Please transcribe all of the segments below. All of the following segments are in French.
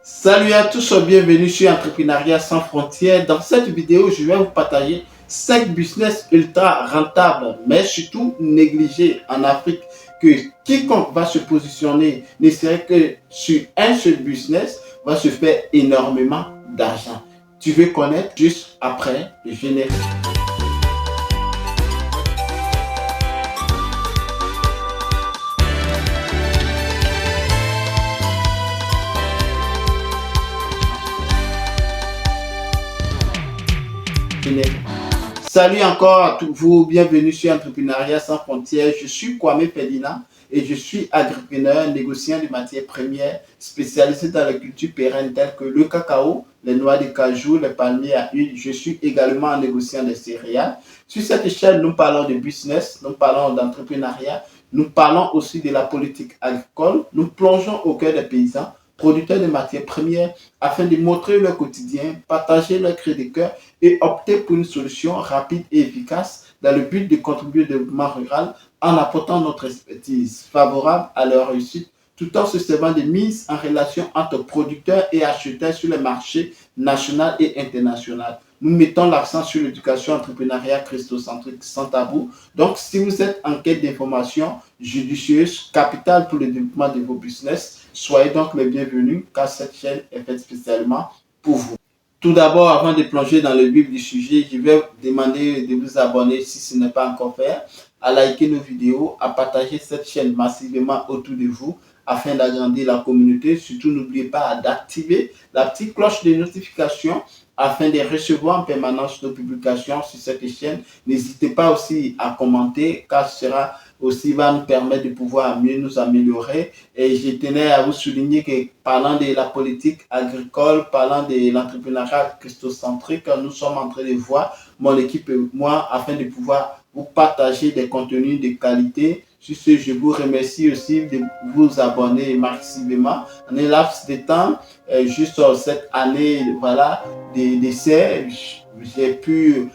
Salut à tous, bienvenue sur Entrepreneuriat sans frontières. Dans cette vidéo, je vais vous partager 5 business ultra rentables, mais surtout négligés en Afrique, que quiconque va se positionner, ne serait que sur un seul business, va se faire énormément d'argent. Tu veux connaître juste après le générique. Salut encore à tous vous, bienvenue sur Entrepreneuriat sans frontières. Je suis Kwame Ferdinand et je suis agripreneur, négociant de matières premières spécialisé dans les cultures pérennes telles que le cacao, les noix de cajou, les palmiers à huile. Je suis également un négociant de céréales. Sur cette chaîne, nous parlons de business, nous parlons d'entrepreneuriat, nous parlons aussi de la politique agricole. Nous plongeons au cœur des paysans, producteurs de matières premières, afin de montrer leur quotidien, partager leur cri de cœur et opter pour une solution rapide et efficace dans le but de contribuer au développement rural en apportant notre expertise favorable à leur réussite, tout en se servant de mise en relation entre producteurs et acheteurs sur les marchés national et international. Nous mettons l'accent sur l'éducation entrepreneuriale christocentrique sans tabou. Donc, si vous êtes en quête d'informations judicieuses, capitales pour le développement de vos business, soyez donc les bienvenus car cette chaîne est faite spécialement pour vous. Tout d'abord, avant de plonger dans le vif du sujet, je vais vous demander de vous abonner si ce n'est pas encore fait, à liker nos vidéos, à partager cette chaîne massivement autour de vous afin d'agrandir la communauté. Surtout, n'oubliez pas d'activer la petite cloche de notification afin de recevoir en permanence nos publications sur cette chaîne. N'hésitez pas aussi à commenter car ce sera aussi va nous permettre de pouvoir mieux nous améliorer. Et je tenais à vous souligner que parlant de la politique agricole, parlant de l'entrepreneuriat christocentrique, nous sommes en train de voir, mon équipe et moi, afin de pouvoir vous partager des contenus de qualité. Sur ce, je vous remercie aussi de vous abonner massivement. En un laps de temps, juste cette année voilà, d'essai, j'ai pu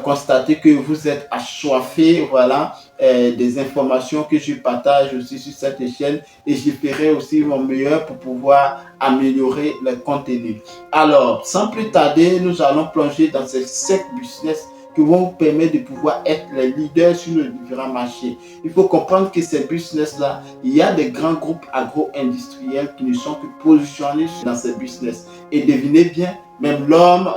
constater que vous êtes assoiffés voilà, des informations que je partage aussi sur cette chaîne et je ferai aussi mon meilleur pour pouvoir améliorer le contenu. Alors, sans plus tarder, nous allons plonger dans ces 7 business qui vont vous permettre de pouvoir être les leaders sur les différents marchés. Il faut comprendre que ces business-là, il y a des grands groupes agro-industriels qui ne sont que positionnés dans ces business. Et devinez bien, même l'homme,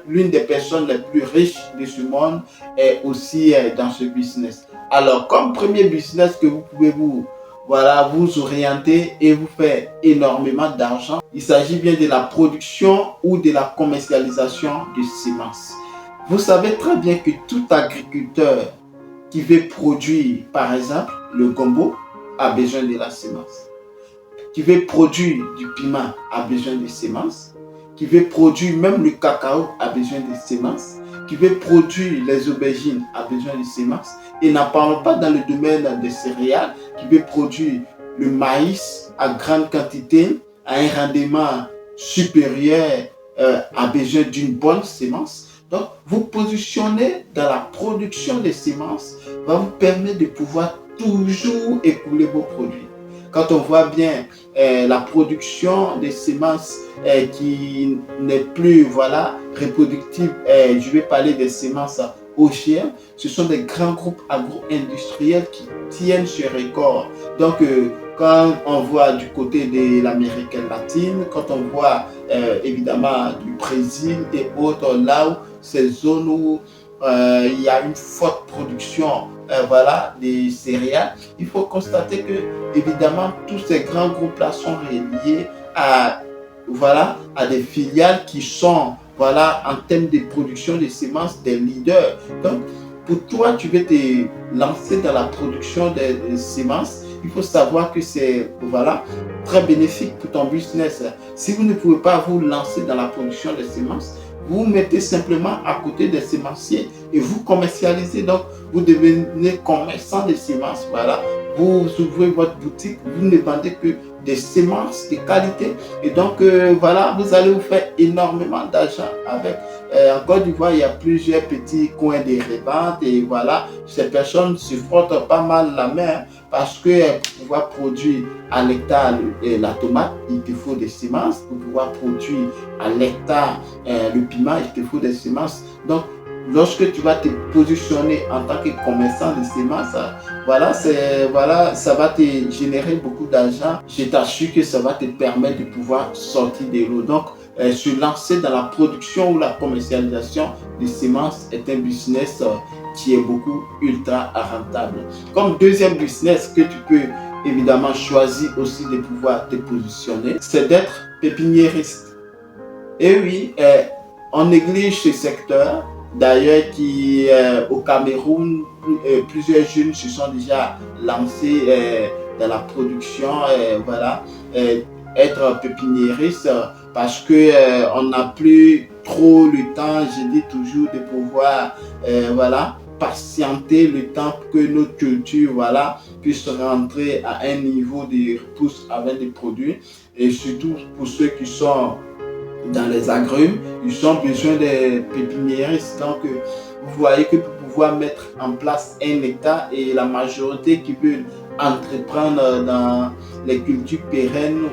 l'une des personnes les plus riches de ce monde est aussi dans ce business. Alors, comme premier business que vous pouvez vous orienter et vous faire énormément d'argent, il s'agit bien de la production ou de la commercialisation de semences. Vous savez très bien que tout agriculteur qui veut produire, par exemple, le gombo, a besoin de la semence. Qui veut produire du piment a besoin de semences. Qui veut produire même le cacao a besoin de semences. Qui veut produire les aubergines a besoin de semences. Et n'en parlons pas dans le domaine des céréales, qui veut produire le maïs à grande quantité, à un rendement supérieur, a besoin d'une bonne semence. Donc, vous positionner dans la production des semences va vous permettre de pouvoir toujours écouler vos produits. Quand on voit bien la production des semences qui n'est plus reproductive, je vais parler des semences OGM, ce sont des grands groupes agro-industriels qui tiennent ce record. Donc, quand on voit du côté de l'Amérique latine, quand on voit évidemment du Brésil et autres, là où ces zones où il y a une forte production des céréales, il faut constater que évidemment tous ces grands groupes-là sont reliés à des filiales qui sont en termes de production de semences des leaders. Donc pour toi, tu veux te lancer dans la production des semences, il faut savoir que c'est très bénéfique pour ton business. Si vous ne pouvez pas vous lancer dans la production des semences, vous mettez simplement à côté des semenciers et vous commercialisez. Donc, vous devenez commerçant de semences. vous ouvrez votre boutique, vous ne vendez que des semences de qualité. Et donc, voilà, vous allez vous faire énormément d'argent avec. En Côte d'Ivoire, il y a plusieurs petits coins de revente et voilà, ces personnes se frottent pas mal la main parce que pour pouvoir produire à l'hectare la tomate, il te faut des semences. Pour pouvoir produire à l'hectare le piment, il te faut des semences. Donc, lorsque tu vas te positionner en tant que commerçant de semences, voilà, ça va te générer beaucoup d'argent. Je t'assure que ça va te permettre de pouvoir sortir de l'eau. Donc, se lancer dans la production ou la commercialisation des semences est un business qui est beaucoup ultra rentable. Comme deuxième business que tu peux évidemment choisir aussi de pouvoir te positionner, c'est d'être pépiniériste. Et oui, on néglige ce secteur. D'ailleurs, au Cameroun, plusieurs jeunes se sont déjà lancés dans la production, voilà, être pépiniériste parce que on n'a plus trop le temps, je dis toujours, de pouvoir, voilà, patienter le temps pour que notre culture, voilà, puisse rentrer à un niveau de repousse avec des produits. Et surtout pour ceux qui sont dans les agrumes, ils ont besoin des pépiniéristes. Donc, vous voyez que pour pouvoir mettre en place un hectare, et la majorité qui veulent entreprendre dans les cultures pérennes,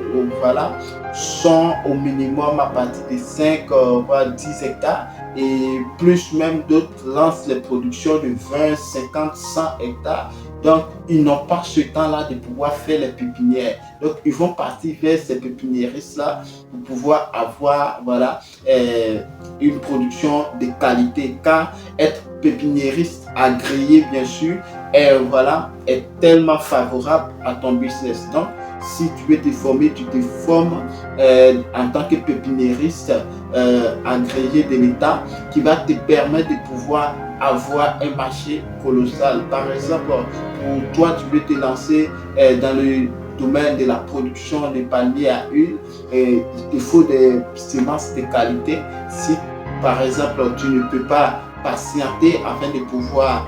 voilà, sont au minimum à partir de 5 voire 10 hectares et plus, même d'autres lancent les productions de 20, 50, 100 hectares. Donc, ils n'ont pas ce temps-là de pouvoir faire les pépinières. Donc, ils vont partir vers ces pépiniéristes-là pour pouvoir avoir, voilà, une production de qualité. Car être pépiniériste agréé, bien sûr, voilà, est tellement favorable à ton business. Donc, si tu veux te former, tu te formes en tant que pépiniériste agréé de l'État qui va te permettre de pouvoir avoir un marché colossal. Par exemple, pour toi, tu veux te lancer dans le domaine de la production de palmiers à huile, il te faut des semences de qualité. Si, par exemple, tu ne peux pas patienter afin de pouvoir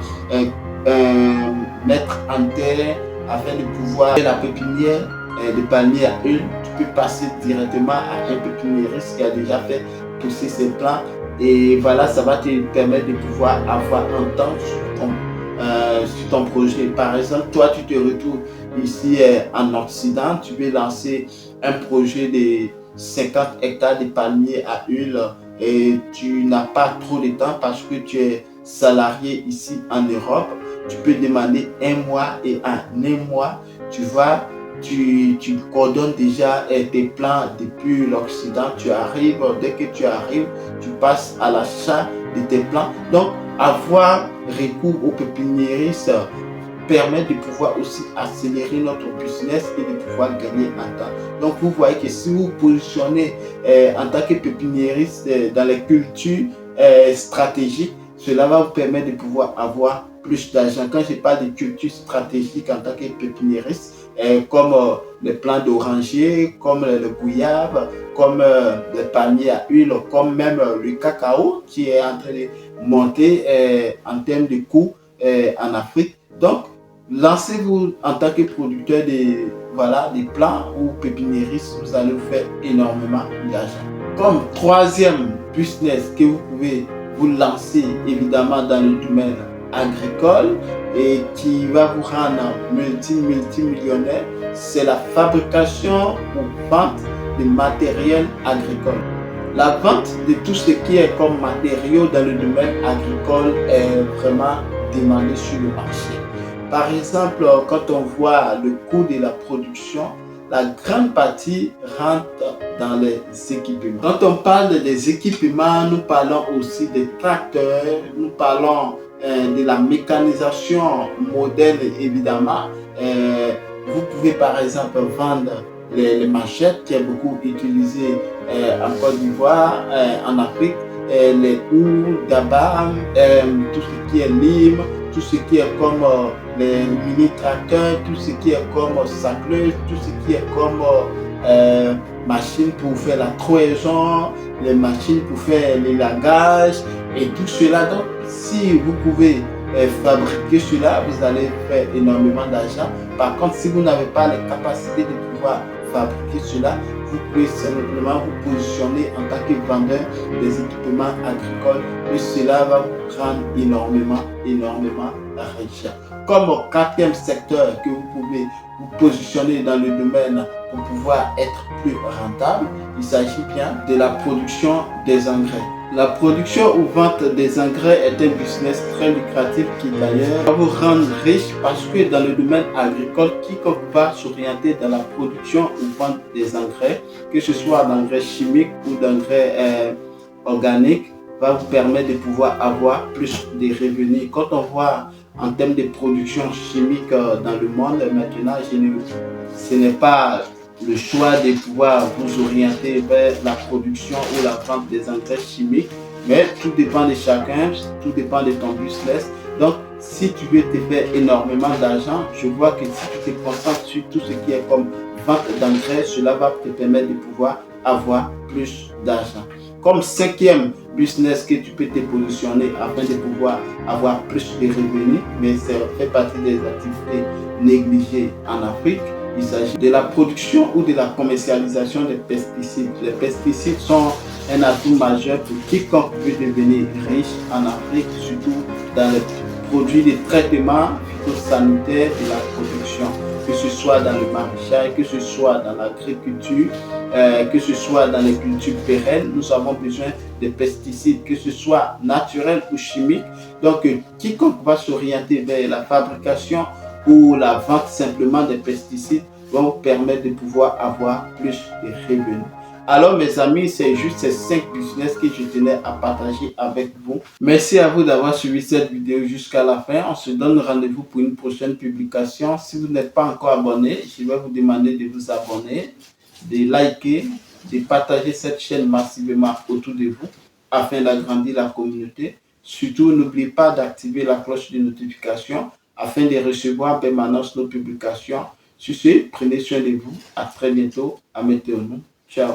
mettre en terre, afin de pouvoir faire la pépinière de palmiers à huile, tu peux passer directement à un pépiniériste qui a déjà fait pousser ses plants. Et voilà, ça va te permettre de pouvoir avoir un temps sur ton projet. Par exemple, toi, tu te retrouves ici en Occident, tu veux lancer un projet de 50 hectares de palmiers à huile et tu n'as pas trop de temps parce que tu es salarié ici en Europe. Tu peux demander un mois et en un mois, tu coordonnes déjà tes plans depuis l'Occident. Tu arrives, dès que tu arrives, tu passes à l'achat de tes plans. Donc, avoir recours aux pépiniéristes permet de pouvoir aussi accélérer notre business et de pouvoir gagner en temps. Donc, vous voyez que si vous vous positionnez en tant que pépiniériste dans les cultures stratégiques, cela va vous permettre de pouvoir avoir plus d'argent. Quand je parle de culture stratégique en tant que pépiniériste, comme les plants d'oranger, comme le gouyave, comme les palmiers à huile, comme même le cacao qui est en train de monter en termes de coûts en Afrique. Donc, lancez-vous en tant que producteur de plants ou pépiniériste, vous allez vous faire énormément d'argent. Comme troisième business que vous pouvez vous lancer évidemment dans le domaine agricole et qui va vous rendre multimillionnaire, c'est la fabrication ou vente de matériel agricole. La vente de tout ce qui est comme matériaux dans le domaine agricole est vraiment demandée sur le marché. Par exemple, quand on voit le coût de la production, la grande partie rentre dans les équipements. Quand on parle des équipements, nous parlons aussi des tracteurs, nous parlons de la mécanisation moderne évidemment. Vous pouvez par exemple vendre les machettes qui est beaucoup utilisé en Côte d'Ivoire, en Afrique, les houes, d'abam, tout ce qui est lime, tout ce qui est comme les mini-tracteurs, tout ce qui est comme sacleuse, tout ce qui est comme machines pour faire la trouaison, les machines pour faire l'élagage et tout cela. Donc, si vous pouvez fabriquer cela, vous allez faire énormément d'argent. Par contre, si vous n'avez pas les capacités de pouvoir fabriquer cela, vous pouvez simplement vous positionner en tant que vendeur des équipements agricoles et cela va vous rendre énormément riche. Comme quatrième secteur que vous pouvez vous positionner dans le domaine pour pouvoir être plus rentable, il s'agit bien de la production des engrais. La production ou vente des engrais est un business très lucratif qui d'ailleurs va vous rendre riche parce que dans le domaine agricole, quiconque va s'orienter dans la production ou vente des engrais, que ce soit d'engrais chimiques ou d'engrais organiques, va vous permettre de pouvoir avoir plus de revenus. Quand on voit en termes de production chimique dans le monde, maintenant, ce n'est pas le choix de pouvoir vous orienter vers la production ou la vente des engrais chimiques, mais tout dépend de chacun, tout dépend de ton business. Donc, si tu veux te faire énormément d'argent, je vois que si tu te concentres sur tout ce qui est comme vente d'engrais, cela va te permettre de pouvoir avoir plus d'argent. Comme cinquième business que tu peux te positionner afin de pouvoir avoir plus de revenus, mais ça fait partie des activités négligées en Afrique. Il s'agit de la production ou de la commercialisation des pesticides. Les pesticides sont un atout majeur pour quiconque veut devenir riche en Afrique, surtout dans les produits de traitement phytosanitaire de la production, que ce soit dans le maraîchage, que ce soit dans l'agriculture, que ce soit dans les cultures pérennes. Nous avons besoin de pesticides, que ce soit naturels ou chimiques. Donc, quiconque va s'orienter vers la fabrication ou la vente simplement des pesticides va vous permettre de pouvoir avoir plus de revenus. Alors mes amis, c'est juste ces 5 business que je tenais à partager avec vous. Merci à vous d'avoir suivi cette vidéo jusqu'à la fin. On se donne rendez-vous pour une prochaine publication. Si vous n'êtes pas encore abonné, je vais vous demander de vous abonner, de liker, de partager cette chaîne massivement autour de vous afin d'agrandir la communauté. Surtout, n'oubliez pas d'activer la cloche de notification afin de recevoir en permanence nos publications. Sur ce, prenez soin de vous. À très bientôt. À maintenant. Ciao.